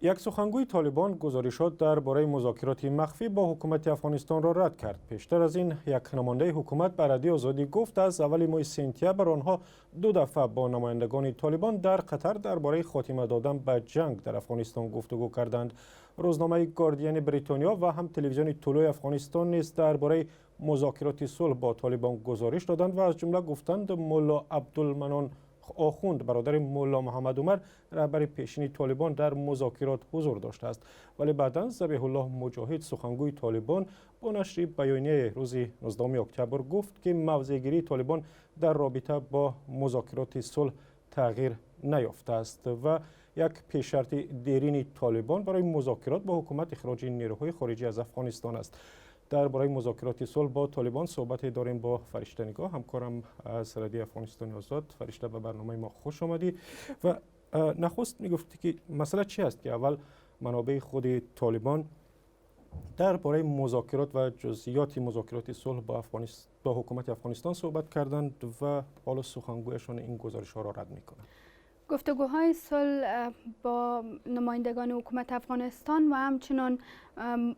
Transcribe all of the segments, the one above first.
یک سخنگوی طالبان گزارشات درباره مذاکرات مخفی با حکومت افغانستان را رد کرد. پیشتر از این یک نماینده حکومت به رادیو آزادی گفت از اول ماه سپتامبر آنها 2 دفعه با نمایندگان طالبان در قطر درباره خاتمه دادن به جنگ در افغانستان گفتگو کردند. روزنامه گاردین بریتانیا و هم تلویزیون طلوع افغانستان نیز درباره مذاکرات صلح با طالبان گزارش دادند و از جمله گفتند ملا عبدالمنان آخوند برادر ملا محمد عمر رهبر پیشین طالبان در مذاکرات حضور داشته است، ولی بعداً ذبیح الله مجاهد سخنگوی طالبان با نشر بیانیه روز 19 اکتبر گفت که موضع‌گیری طالبان در رابطه با مذاکرات صلح تغییر نیافته است و یک پیش شرط دیرین طالبان برای مذاکرات با حکومت اخراج نیروهای خارجی از افغانستان است. درباره مذاکرات صلح با طالبان صحبت داریم با فرشته نگاه، همکارم از رادیو افغانستان آزاد. فرشته، به برنامه ما خوش آمدی. و نخست میگفتی که مسئله چی است که اول منابع خود طالبان درباره مذاکرات و جزئیات مذاکرات صلح با حکومت افغانستان صحبت کردند و حالا سخنگویشان این گزارش ها را رد میکنند. گفتگوهای صلح با نمایندگان حکومت افغانستان و همچنان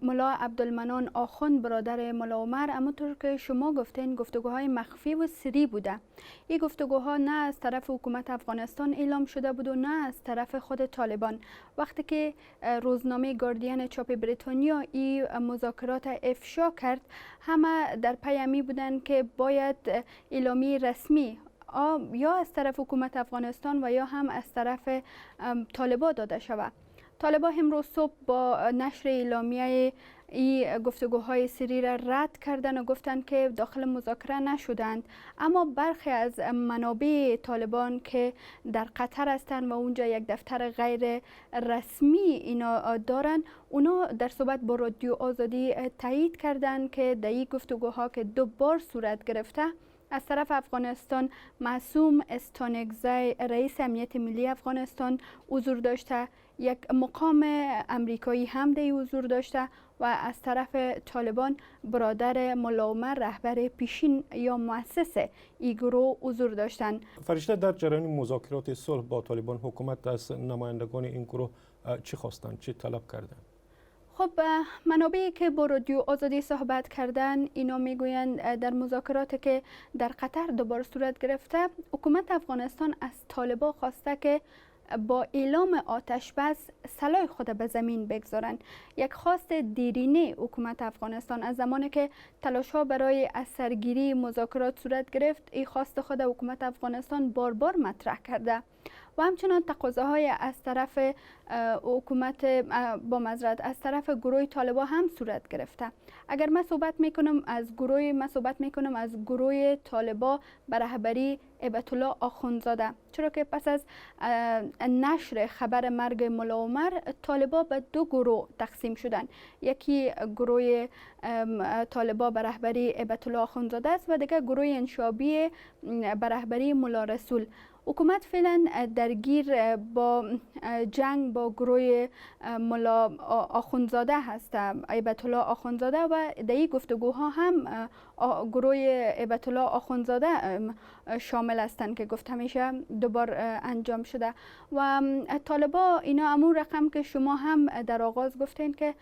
ملا عبدالمنان آخوند برادر ملا عمر، همونطور که شما گفتین گفتگوهای مخفی و سری بوده. این گفتگوها نه از طرف حکومت افغانستان اعلام شده بود و نه از طرف خود طالبان. وقتی که روزنامه گاردین چاپ بریتانیا این مذاکرات افشا کرد، همه در پی امی بودند که باید اعلامیه رسمی یا از طرف حکومت افغانستان و یا هم از طرف طالبا داده شود. طالبا امروز صبح با نشر اعلامیه این گفتگوهای سری را رد کردند و گفتند که داخل مذاکره نشدند، اما برخی از منابع طالبان که در قطر هستند و اونجا یک دفتر غیر رسمی اینا دارند، اونا در صحبت با رادیو آزادی تایید کردند که در این گفتگوها که 2 بار صورت گرفته، از طرف افغانستان معصوم استانکزی رئیس امنیت ملی افغانستان حضور داشته، یک مقام امریکایی هم در حضور داشته و از طرف طالبان برادر ملا عمر رهبر پیشین یا مؤسس این گروه حضور داشتند. فرشته، در جریان مذاکرات صلح با طالبان حکومت از نمایندگان این گروه چی خواستند، چی طلب کردند؟ خب منابعی که با رادیو آزادی صحبت کردن اینا میگویند در مذاکراتی که در قطر 2 بار صورت گرفته، حکومت افغانستان از طالبان خواسته که با اعلام آتش بس سلاح خود به زمین بگذارند. یک خواست دیرینه حکومت افغانستان از زمانی که تلاش‌ها برای از سرگیری مذاکرات صورت گرفت، این خواست خود حکومت افغانستان بار بار مطرح کرده و همچنان تقاضاهای از طرف حکومت از طرف گروه طالبان هم صورت گرفته. اگر من صحبت میکنم از گروه طالبان به رهبری هیبت الله آخوندزاده، چرا که پس از نشر خبر مرگ ملا عمر، طالبان به 2 گروه تقسیم شدند. یکی گروه طالبان به رهبری هیبت الله آخوندزاده است و دیگر گروه انشابی به رهبری ملا رسول. حکومت فعلا درگیر با جنگ با گروه ملا آخوندزاده هست، هیبت الله آخوندزاده، و در این گفتگوها هم گروه هیبت الله آخوندزاده شامل هستند که گفته میشه 2 بار انجام شده. و طالبا اینا همون رقم که شما هم در آغاز گفتین که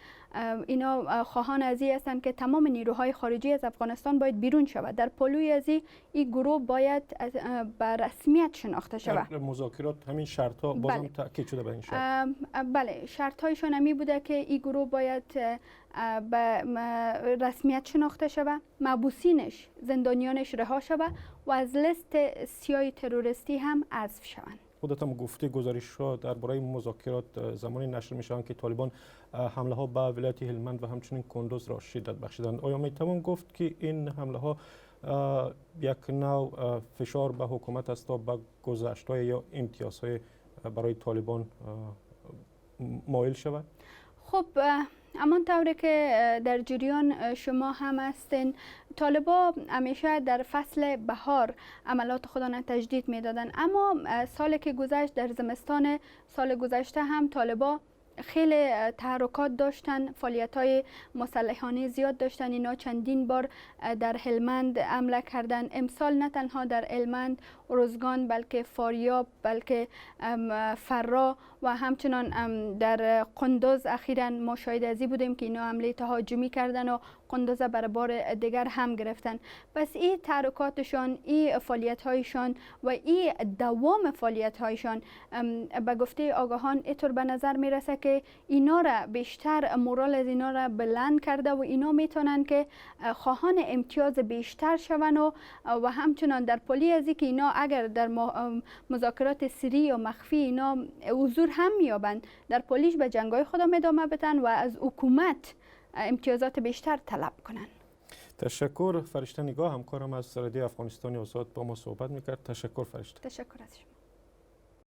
اینا خواهان از این هستند که تمام نیروهای خارجی از افغانستان باید بیرون شود. در پلوی از این گروه باید به رسمیت شناخته شود. مذاکرات همین شرط ها بازم تاکید شده به این شرط. بله، شرط هایشان همی بوده که این گروه باید به رسمیت شناخته شود، محبوسینش، زندانیانش رها شود و از لیست سیاه تروریستی هم حذف شوند. خودت هم گفتی گزارش ها درباره مذاکرات زمانی نشر میشوند که طالبان حمله ها به ولایت هلمند و همچنین کندوز را شدت بخشیدند. آیا میتوان گفت که این حمله ها یک نوع فشار به حکومت است تا به گذشت‌های یا امتیازهای برای طالبان مایل شود؟ خب همان طوری که در جریان شما هم هستین، طالبا همیشه در فصل بهار عملات خودان تجدید میدادن، اما سال که گذشت، در زمستان سال گذشته هم طالبا خیلی تحرکات داشتن، فعالیت‌های مسلحانه زیاد داشتن. اینا چندین بار در هلمند حمله کردن. امسال نه تنها در هلمند، ارزگان، بلکه فاریاب، بلکه فرا و همچنان در قندوز اخیراً ما شاهد ازی بودیم که اینا حمله تهاجمی کردن و قندوز برای بار دیگر هم گرفتن. پس این تحرکاتشان، این فعالیت‌هایشان و این دوام فعالیت‌هایشان به گفته آگاهان اینطور به نظر میرسه که اینا را بیشتر، مورال از اینا را بلند کرده و اینا میتونن که خواهان امتیاز بیشتر شون و همچنان در پلی از که اینا اگر در مذاکرات سری و مخفی اینا حضور هم میابند، در پلیش به جنگای خودم ادامه بدن و از حکومت امتیازات بیشتر طلب کنن. تشکر. فرشته نگاه، همکارم از رادیو افغانستان آزاد با ما صحبت میکرد. تشکر فرشته. تشکر از شما.